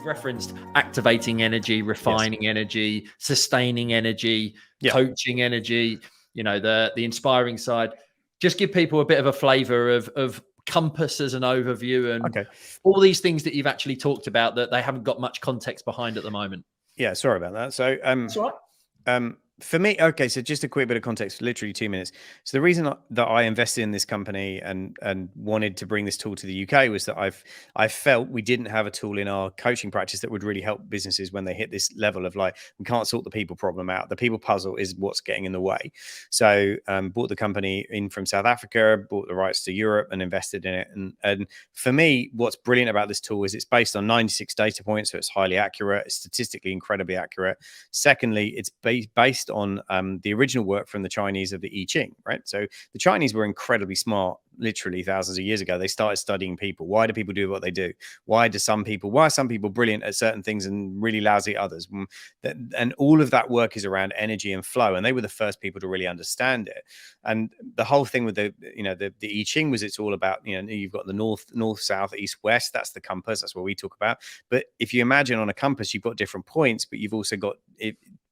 You've referenced activating energy, refining energy, sustaining energy, coaching energy, the inspiring side. Just give people a bit of a flavor of Compass as an overview and all these things that you've actually talked about that they haven't got much context behind at the moment. Yeah, sorry about that. So That's all right. For me, so just a quick bit of context, literally 2 minutes. So the reason that I invested in this company and wanted to bring this tool to the UK was that I felt we didn't have a tool in our coaching practice that would really help businesses when they hit this level of like, we can't sort the people problem out. The people puzzle is what's getting in the way. So bought the company in from South Africa, bought the rights to Europe and invested in it. And for me, what's brilliant about this tool is it's based on 96 data points. So it's highly accurate, it's statistically incredibly accurate. Secondly, it's based on the original work from the Chinese of the I Ching, right? So the Chinese were incredibly smart, literally thousands of years ago. They started studying people. Why do people do what they do? Why are some people brilliant at certain things and really lousy at others? And all of that work is around energy and flow. And they were the first people to really understand it. And the whole thing with the I Ching was it's all about, you've got the north, south, east, west. That's the compass. That's what we talk about. But if you imagine on a compass, you've got different points, but you've also got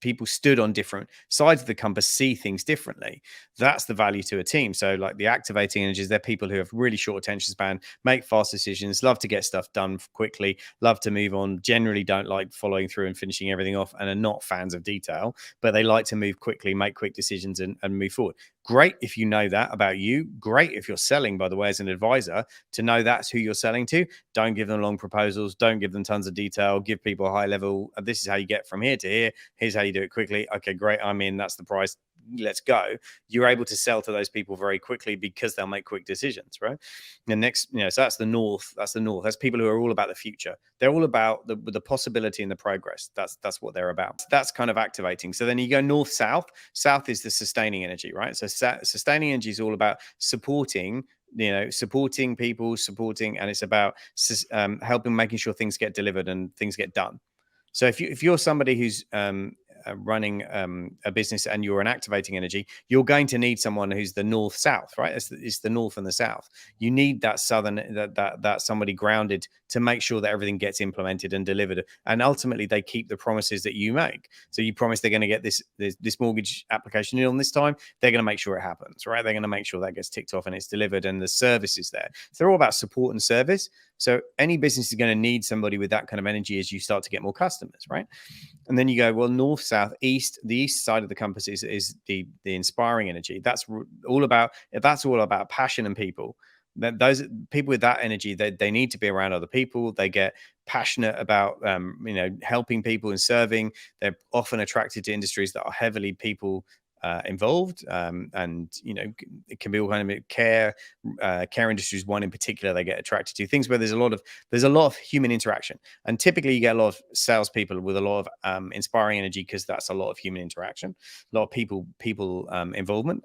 people stood on different sides of the compass see things differently. That's the value to a team. So like the activating energies, they're people who have really short attention span, make fast decisions, love to get stuff done quickly, love to move on, generally don't like following through and finishing everything off, and are not fans of detail, but they like to move quickly, make quick decisions and move forward. Great if you know that about you. Great if you're selling, by the way, as an advisor, to know that's who you're selling to. Don't give them long proposals. Don't give them tons of detail. Give people a high level. This is how you get from here to here. Here's how you do it quickly. Okay, great. I'm in. That's the price. Let's go. You're able to sell to those people very quickly because they'll make quick decisions, right? The next, so that's the north. That's the north. That's people who are all about the future. They're all about the possibility and the progress. That's what they're about. That's kind of activating. So then you go north, south. South is the sustaining energy, right? So sustaining energy is all about supporting people, and it's about helping, making sure things get delivered and things get done. So if you're somebody who's running a business and you're an activating energy, you're going to need someone who's the north south, right? It's the north and the south. You need that southern, that somebody grounded to make sure that everything gets implemented and delivered, and ultimately they keep the promises that you make. So you promise they're going to get this mortgage application in on this time, they're going to make sure it happens, right? They're going to make sure that gets ticked off and it's delivered and the service is there. So they're all about support and service. So any business is going to need somebody with that kind of energy as you start to get more customers, right? And then you go, well, north, south, east. The east side of the compass is the inspiring energy. That's all about passion and people. Those people with that energy, they need to be around other people. They get passionate about helping people and serving. They're often attracted to industries that are heavily people involved, and it can be all kind of care industries. One in particular they get attracted to, things where there's a lot of human interaction, and typically you get a lot of salespeople with a lot of inspiring energy because that's a lot of human interaction, a lot of people involvement.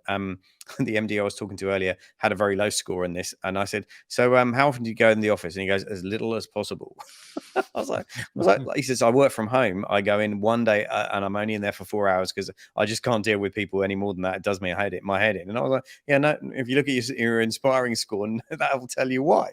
The MD I was talking to earlier had a very low score in this, and I said, so how often do you go in the office? And he goes, as little as possible. I was like, he says, I work from home. I go in one day and I'm only in there for 4 hours because I just can't deal with people any more than that. It does my head in. And I was like, yeah, no, if you look at your inspiring score, that will tell you why.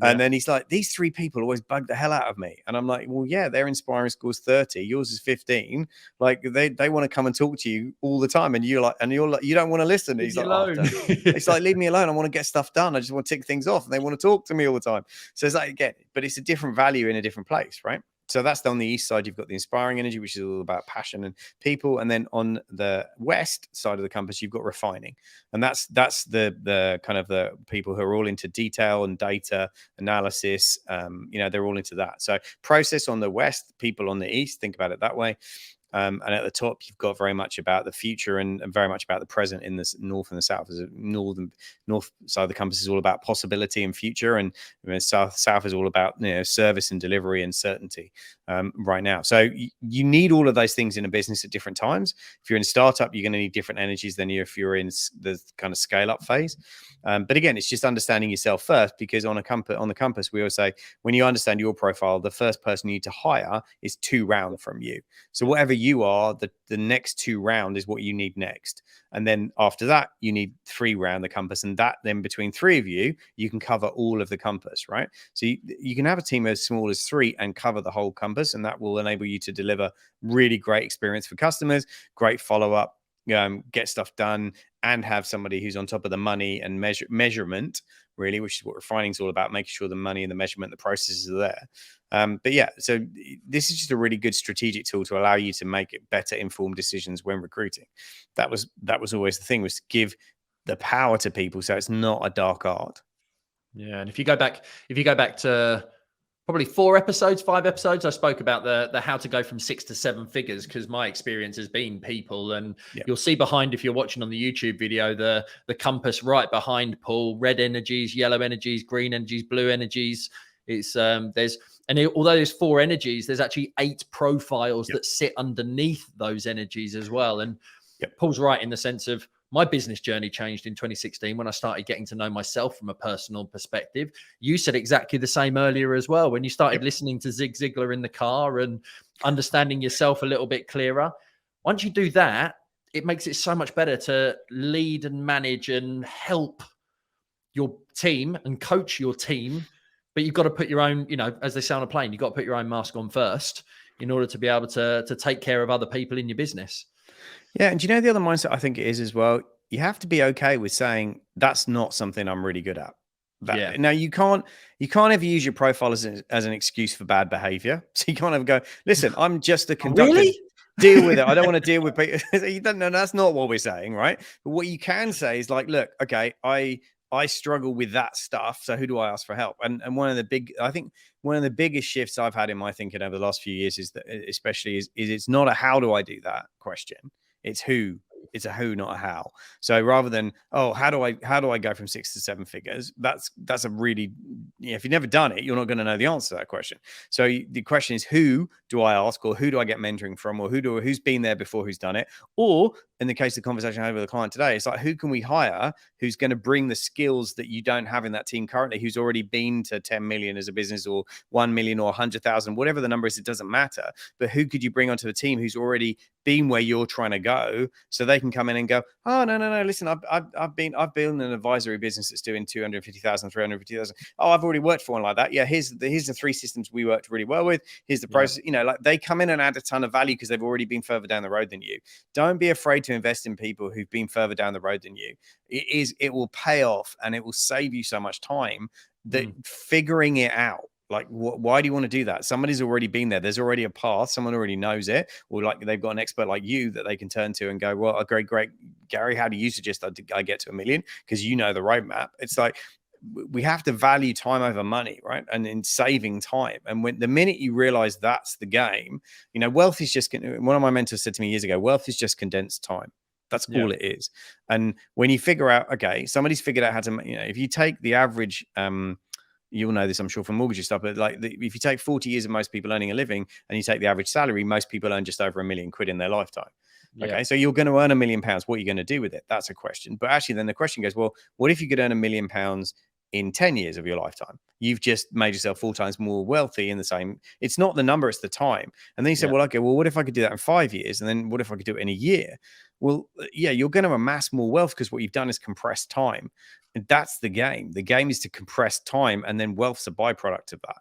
Yeah. And then he's like, these 3 people always bug the hell out of me. And I'm like, well, yeah, their inspiring score is 30. Yours is 15. Like they want to come and talk to you all the time. And you're like, you don't want to listen. He's like, it's like, leave me alone. I want to get stuff done. I just want to tick things off. And they want to talk to me all the time. So it's like, again, but it's a different value in a different place, right? So that's on the east side. You've got the inspiring energy, which is all about passion and people. And then on the west side of the compass, you've got refining. And that's the kind of the people who are all into detail and data analysis. They're all into that. So process on the west, people on the east, think about it that way. And at the top, you've got very much about the future and very much about the present in the north and the south. As north side of the compass is all about possibility and future, and south is all about service and delivery and certainty right now. So you need all of those things in a business at different times. If you're in a startup, you're going to need different energies than if you're in the kind of scale up phase. But again, it's just understanding yourself first, because on the compass, we always say when you understand your profile, the first person you need to hire is 2 round from you. So whatever you are, the next 2 round is what you need next. And then after that, you need 3 round the compass. And that then between 3 of you, you can cover all of the compass, right? So you can have a team as small as 3 and cover the whole compass. And that will enable you to deliver really great experience for customers, great follow-up, get stuff done, and have somebody who's on top of the money and measurement, really, which is what refining is all about, making sure the money and the measurement, the processes are there. But yeah, so this is just a really good strategic tool to allow you to make better informed decisions when recruiting. That was always the thing, was to give the power to people, so it's not a dark art. Yeah, and if you go back to probably 5 episodes, I spoke about the how to go from 6 to 7 figures, because my experience has been people, and you'll see behind, if you're watching on the YouTube video, the compass right behind Paul: red energies, yellow energies, green energies, blue energies. It's although there's 4 energies, there's actually 8 profiles that sit underneath those energies as well. And Paul's right in the sense of, my business journey changed in 2016 when I started getting to know myself from a personal perspective. You said exactly the same earlier as well, when you started listening to Zig Ziglar in the car and understanding yourself a little bit clearer. Once you do that, it makes it so much better to lead and manage and help your team and coach your team. But you've got to put your own, as they say on a plane, you've got to put your own mask on first in order to be able to take care of other people in your business. Yeah. And do you know the other mindset I think it is as well? You have to be okay with saying, that's not something I'm really good at. Now, you can't ever use your profile as an excuse for bad behavior. So you can't ever go, listen, I'm just a conductor. Really? Deal with it. I don't want to deal with people. You don't know. That's not what we're saying, right? But what you can say is like, look, okay, I struggle with that stuff. So who do I ask for help? And one of the biggest shifts I've had in my thinking over the last few years is that, especially, is it's not a how do I do that question. It's who. It's a who, not a how. So rather than, oh, how do I go from 6 to 7 figures? That's a really, if you've never done it, you're not going to know the answer to that question. So the question is, who do I ask, or who do I get mentoring from, or who's been there before, who's done it? Or in the case of the conversation I had with a client today, it's like, who can we hire who's going to bring the skills that you don't have in that team currently, who's already been to 10 million as a business, or 1 million, or 100,000, whatever the number is, it doesn't matter. But who could you bring onto the team who's already been where you're trying to go, so they can come in and go, oh, no, listen, I've been an advisory business that's doing 250,000, 350,000. Oh, I've already worked for one like that. Yeah, here's the 3 systems we worked really well with. Here's the process. Like, they come in and add a ton of value because they've already been further down the road than you. Don't be afraid to invest in people who've been further down the road than you. It will pay off, and it will save you so much time that figuring it out. Like, why do you want to do that? Somebody's already been there. There's already a path. Someone already knows it. Or like, they've got an expert like you that they can turn to and go, well, great. Gary, how do you suggest I get to 1 million? Because you know the roadmap. It's like, we have to value time over money, right? And in saving time. And when the minute you realize that's the game, wealth is just, one of my mentors said to me years ago, wealth is just condensed time. That's all it is. And when you figure out, okay, somebody's figured out how to, if you take the average, you'll know this, I'm sure, from mortgage stuff, but if you take 40 years of most people earning a living and you take the average salary, most people earn just over £1 million in their lifetime. Okay, so you're going to earn £1 million. What are you going to do with it? That's a question. But actually, then the question goes, well, what if you could earn £1 million in 10 years of your lifetime? You've just made yourself 4 times more wealthy in the same. It's not the number, it's the time. And then you say, well, okay, well, what if I could do that in 5 years? And then what if I could do it in a year? Well, yeah, you're going to amass more wealth because what you've done is compress time. And that's the game. The game is to compress time, and then wealth's a byproduct of that.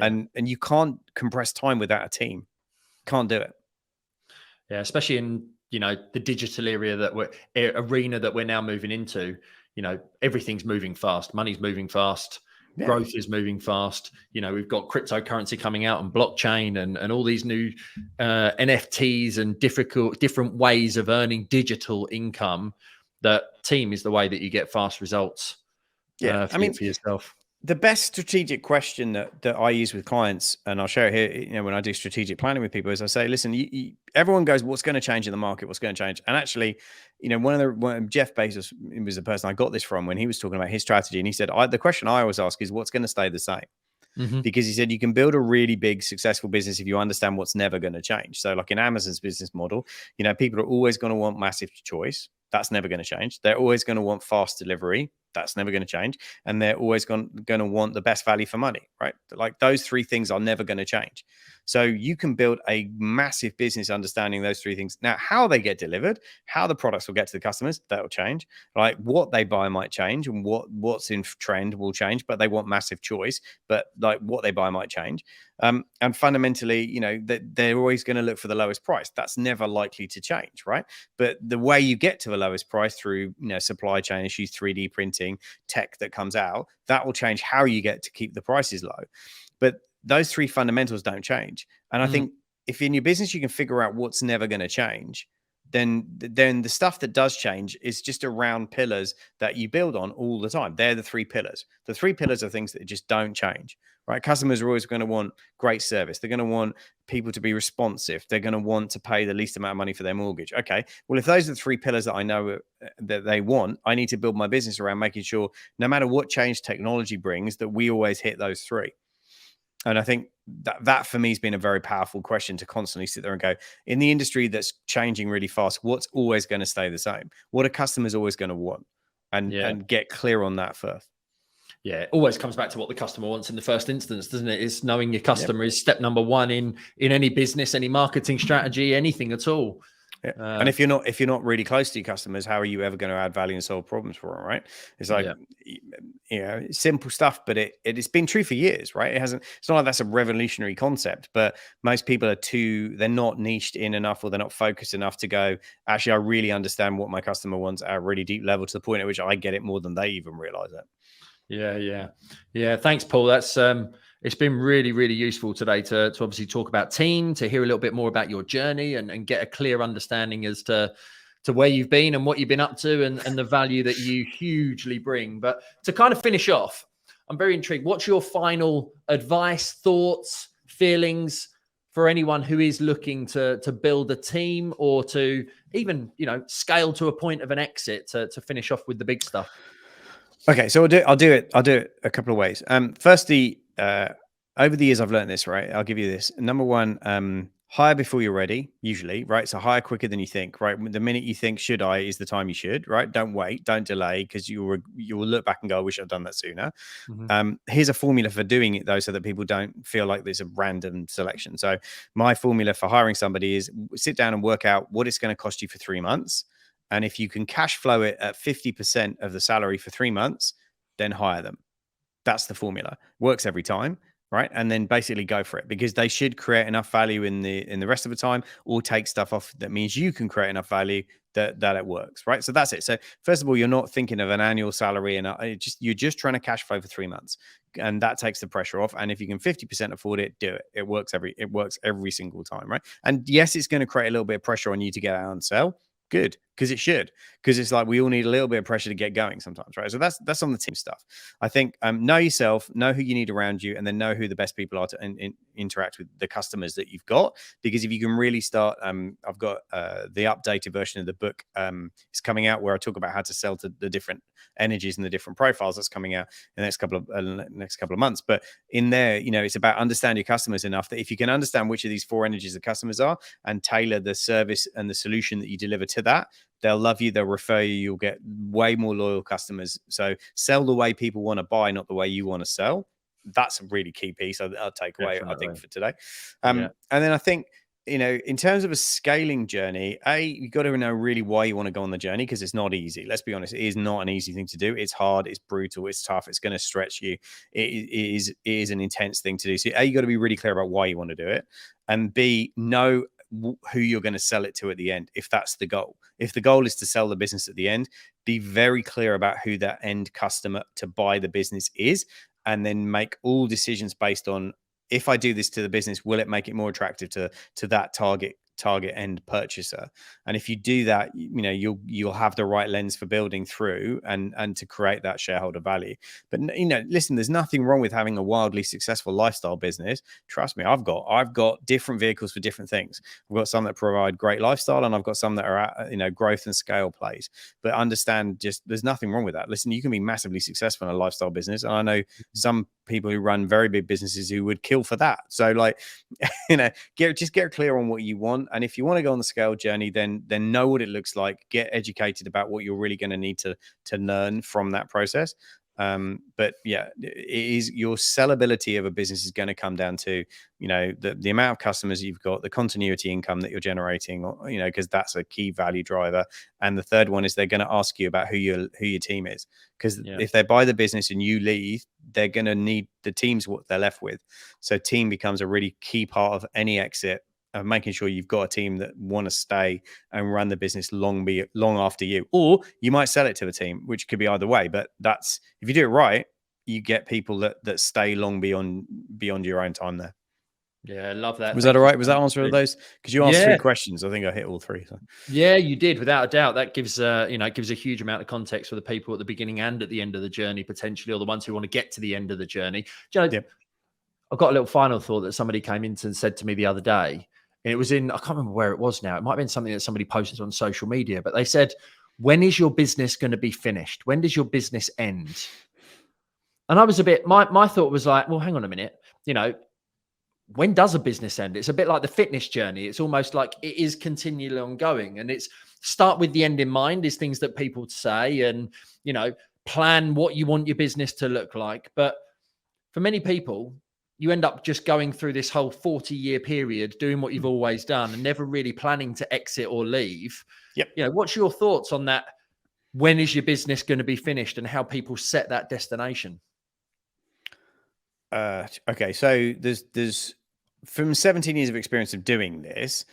And you can't compress time without a team. Can't do it. Yeah, especially in the digital arena that we're now moving into. Everything's moving fast. Money's moving fast. Growth is moving fast. We've got cryptocurrency coming out, and blockchain, and all these new NFTs and different ways of earning digital income. That team is the way that you get fast results. For yourself. The best strategic question that I use with clients, and I'll share it here, when I do strategic planning with people, is I say, listen, everyone goes, what's going to change in the market? What's going to change? And actually, Jeff Bezos was the person I got this from when he was talking about his strategy. And he said, the question I always ask is, what's going to stay the same? Because he said, you can build a really big, successful business if you understand what's never going to change. So like in Amazon's business model, people are always going to want massive choice. That's never going to change. They're always going to want fast delivery. That's never going to change. And they're always going to want the best value for money, right? Like, those 3 things are never going to change. So you can build a massive business understanding those three things. Now, how they get delivered, how the products will get to the customers, that will change. Like what they buy might change, and what's in trend will change, but they want massive choice. But like what they buy might change. And fundamentally, you know, they're always going to look for the lowest price. That's never likely to change, right? But the way you get to the lowest price through, you know, supply chain issues, 3D printing, tech that comes out, that will change how you get to keep the prices low. But those three fundamentals don't change. And I think if in your business you can figure out what's never going to change, then the stuff that does change is just around pillars that you build on all the time. They're the three pillars. The three pillars are things that just don't change, right? Customers are always going to want great service. They're going to want people to be responsive. They're going to want to pay the least amount of money for their mortgage. Okay, well, if those are the three pillars that I know that they want, I need to build my business around making sure no matter what change technology brings, that we always hit those three. And I think that for me has been a very powerful question to constantly sit there and go, in the industry that's changing really fast, what's always going to stay the same? What are customers always going to want? And get clear on that first. Yeah, it always comes back to what the customer wants in the first instance, doesn't it? It's knowing your customer is step number one in any business, any marketing strategy, anything at all. Yeah. And if you're not really close to your customers, how are you ever going to add value and solve problems for them, right? It's like, you know, simple stuff, but it's been true for years, right? It's not like that's a revolutionary concept, but most people they're not niched in enough, or they're not focused enough to go, actually, I really understand what my customer wants at a really deep level, to the point at which I get it more than they even realize it. Yeah. Thanks, Paul. That's it's been really, really useful today to obviously talk about team, to hear a little bit more about your journey, and get a clear understanding as to where you've been and what you've been up to, and the value that you hugely bring. But to kind of finish off, I'm very intrigued. What's your final advice, thoughts, feelings for anyone who is looking to build a team, or to even, you know, scale to a point of an exit, to finish off with the big stuff? Okay, so I'll do it a couple of ways. Firstly, over the years I've learned this, right? I'll give you this. Number one, hire before you're ready, usually, right? So hire quicker than you think, right? The minute you think should I is the time you should, right? Don't wait, don't delay, because you will look back and go, I wish I'd done that sooner. Here's a formula for doing it though, so that people don't feel like there's a random selection. So my formula for hiring somebody is sit down and work out what it's going to cost you for 3 months. And if you can cash flow it at 50% of the salary for 3 months, then hire them. That's the formula. Works every time, right? And then basically go for it, because they should create enough value in the rest of the time, or take stuff off that means you can create enough value that it works, right? So that's it. So first of all, you're not thinking of an annual salary, and you're just trying to cash flow for 3 months, and that takes the pressure off. And if you can 50% afford it, do it. It works every single time, right? And yes, it's going to create a little bit of pressure on you to get out and sell. Good, because it should, because it's like we all need a little bit of pressure to get going sometimes, right? So that's on the team stuff. I think know yourself, know who you need around you, and then know who the best people are to interact with the customers that you've got. Because if you can really start, I've got the updated version of the book is coming out, where I talk about how to sell to the different energies and the different profiles. That's coming out in the next couple of months. But in there, you know, it's about understand your customers enough that if you can understand which of these 4 energies the customers are, and tailor the service and the solution that you deliver to that, they'll love you, they'll refer you, you'll get way more loyal customers. So sell the way people want to buy, not the way you want to sell. That's a really key piece I'll take away, I think, for today. And then I think, you know, in terms of a scaling journey, you've got to know really why you want to go on the journey, because it's not easy. Let's be honest, it is not an easy thing to do. It's hard, it's brutal, it's tough, it's going to stretch you. It is an intense thing to do. So you got to be really clear about why you want to do it, and B, know who you're going to sell it to at the end, if that's the goal. If the goal is to sell the business at the end, be very clear about who that end customer to buy the business is, and then make all decisions based on, if I do this to the business, will it make it more attractive to that target end purchaser? And if you do that, you know, you'll have the right lens for building through and to create that shareholder value. But, you know, listen, there's nothing wrong with having a wildly successful lifestyle business. Trust me, I've got different vehicles for different things. I've got some that provide great lifestyle, and I've got some that are at, you know, growth and scale plays. But understand, just there's nothing wrong with that. Listen, you can be massively successful in a lifestyle business, and I know some people who run very big businesses who would kill for that. So, like, you know, get clear on what you want. And if you want to go on the scale journey, then know what it looks like. Get educated about what you're really going to need to learn from that process. But yeah, it is your sellability of a business is going to come down to, the amount of customers you've got, the continuity income that you're generating, because that's a key value driver. And the third one is they're going to ask you about who your team is, because if they buy the business and you leave, they're going to need the teams what they're left with. So team becomes a really key part of any exit, of making sure you've got a team that want to stay and run the business long after you. Or you might sell it to the team, which could be either way. But that's, if you do it right, you get people that stay long beyond your own time there. Yeah, I love that. Was that all right? Was that answer of those? Because you asked 3 questions. I think I hit all 3. So. Yeah, you did, without a doubt. That gives it gives a huge amount of context for the people at the beginning and at the end of the journey, potentially, or the ones who want to get to the end of the journey. I've got a little final thought that somebody came in and said to me the other day. And it was I can't remember where it was now. It might have been something that somebody posted on social media, but they said, when is your business going to be finished? When does your business end? And I was my thought was like, well, hang on a minute. When does a business end? It's a bit like the fitness journey. It's almost like it is continually ongoing, and it's start with the end in mind is things that people say, and, plan what you want your business to look like. But for many people, you end up just going through this whole 40-year period, doing what you've always done and never really planning to exit or leave. Yep. What's your thoughts on that? When is your business going to be finished, and how people set that destination? Okay. So there's from 17 years of experience of doing this,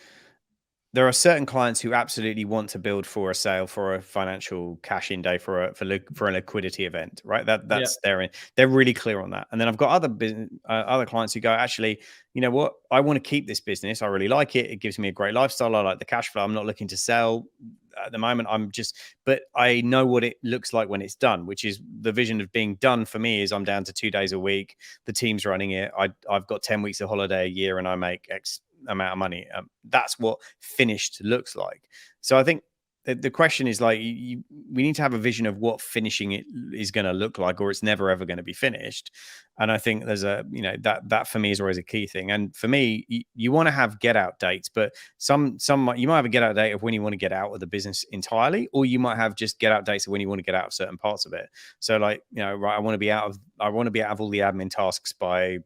there are certain clients who absolutely want to build for a sale, for a financial cash in day, for a liquidity event, right? That's they're really clear on that. And then I've got other clients who go, actually, you know what? I want to keep this business. I really like it. It gives me a great lifestyle. I like the cash flow. I'm not looking to sell at the moment. But I know what it looks like when it's done, which is the vision of being done for me is I'm down to 2 days a week. The team's running it. I've got 10 weeks of holiday a year and I make X amount of money. That's what finished looks like. So I think the question is like, we need to have a vision of what finishing it is going to look like, or it's never ever going to be finished. And I think there's that for me is always a key thing. And for me, you want to have get out dates, but some you might have a get out date of when you want to get out of the business entirely, or you might have just get out dates of when you want to get out of certain parts of it. So like, right, I want to be out of all the admin tasks by,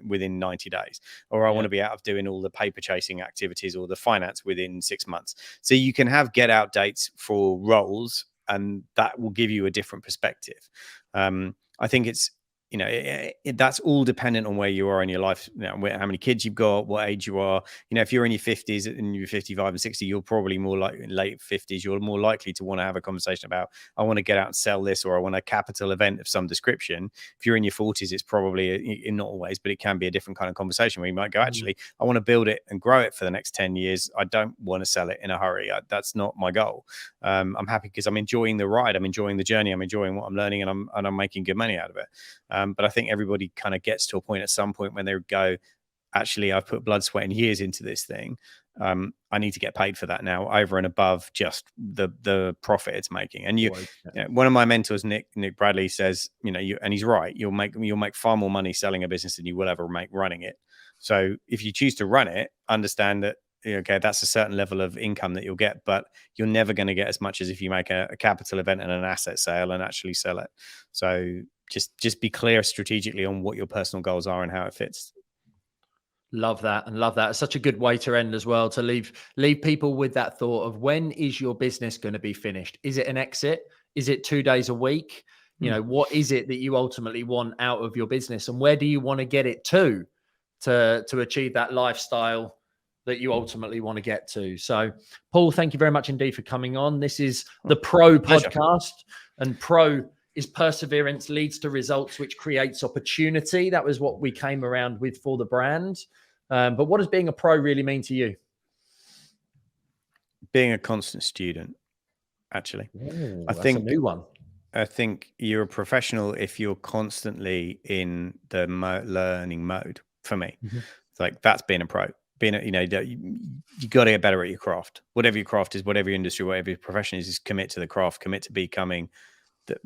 within 90 days, or I want to be out of doing all the paper chasing activities or the finance within 6 months. So you can have get out dates for roles, and that will give you a different perspective. I think it's, that's all dependent on where you are in your life, how many kids you've got, what age you are. If you're in your 50s and you're 55 and 60, you're probably more like in late 50s. You're more likely to want to have a conversation about, I want to get out and sell this, or I want a capital event of some description. If you're in your 40s, it's probably, not always, but it can be a different kind of conversation where you might go, actually, I want to build it and grow it for the next 10 years. I don't want to sell it in a hurry. That's not my goal. I'm happy because I'm enjoying the ride. I'm enjoying the journey. I'm enjoying what I'm learning, and I'm making good money out of it. But I think everybody kind of gets to a point at some point when they go, actually, I've put blood, sweat, and years into this thing. I need to get paid for that now, over and above just the profit it's making. And one of my mentors, Nick Bradley, says, and he's right. You'll make far more money selling a business than you will ever make running it. So if you choose to run it, understand that, okay, that's a certain level of income that you'll get, but you're never going to get as much as if you make a capital event and an asset sale and actually sell it. So just be clear strategically on what your personal goals are and how it fits. Love that. And love that. It's such a good way to end as well, to leave people with that thought of, when is your business going to be finished? Is it an exit? Is it 2 days a week? What is it that you ultimately want out of your business, and where do you want to get it to achieve that lifestyle that you ultimately want to get to? So, Paul, thank you very much indeed for coming on. This is the Pro podcast, and Pro is perseverance leads to results, which creates opportunity. That was what we came around with for the brand. But what does being a pro really mean to you? Being a constant student, actually. Ooh, that's a new one. I think you're a professional if you're constantly in the learning mode. For me, it's like, that's being a pro. You got to get better at your craft. Whatever your craft is, whatever your industry, whatever your profession is commit to the craft, commit to becoming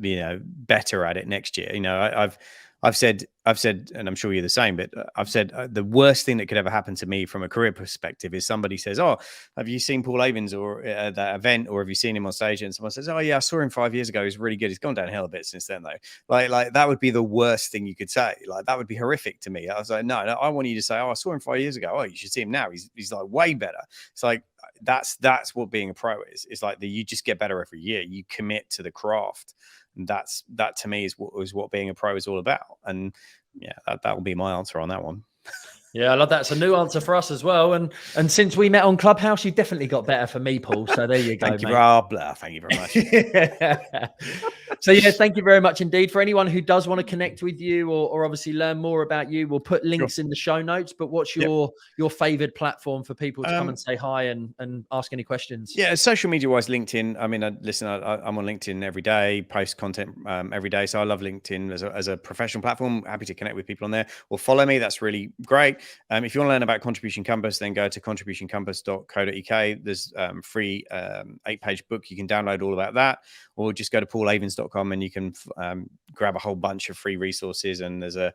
better at it next year. I've said, and I'm sure you're the same, but I've said the worst thing that could ever happen to me from a career perspective is somebody says, "Oh, have you seen Paul Avins or that event, or have you seen him on stage?" And someone says, "Oh yeah, I saw him 5 years ago. He's really good. He's gone downhill a bit since then, though." Like that would be the worst thing you could say. Like that would be horrific to me. I was like, no, I want you to say, "Oh, I saw him 5 years ago. Oh, you should see him now. He's like way better." It's like that's what being a pro is. It's like you just get better every year. You commit to the craft. And that to me is what being a pro is all about. And yeah, that will be my answer on that one. Yeah, I love that. It's a new answer for us as well. And since we met on Clubhouse, you definitely got better for me, Paul. So there you go, Thank you, mate. Thank you very much. So yeah, thank you very much indeed. For anyone who does want to connect with you or obviously learn more about you, we'll put links in the show notes. But what's your favored platform for people to come and say hi and ask any questions? Yeah, social media wise, LinkedIn. I mean, listen, I'm on LinkedIn every day, post content every day. So I love LinkedIn as a professional platform. Happy to connect with people on there or follow me. That's really great. If you want to learn about Contribution Compass, then go to contributioncompass.co.uk. There's free 8-page book. You can download all about that, or just go to paulavins.com and you can grab a whole bunch of free resources. And there's a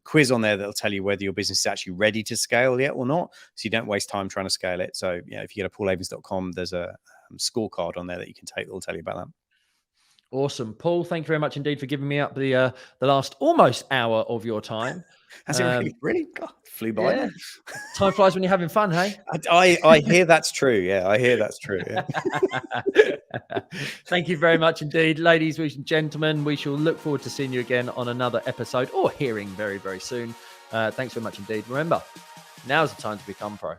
quiz on there that'll tell you whether your business is actually ready to scale yet or not. So you don't waste time trying to scale it. So yeah, if you go to paulavins.com, there's a scorecard on there that you can take that'll tell you about that. Awesome. Paul, thank you very much indeed for giving me up the last almost hour of your time. Has it really? God, flew by. Yeah. Time flies when you're having fun, hey? I hear that's true. Yeah, I hear that's true. Yeah. Thank you very much indeed, ladies and gentlemen. We shall look forward to seeing you again on another episode or hearing very, very soon. Thanks very much indeed. Remember, now's the time to become pro.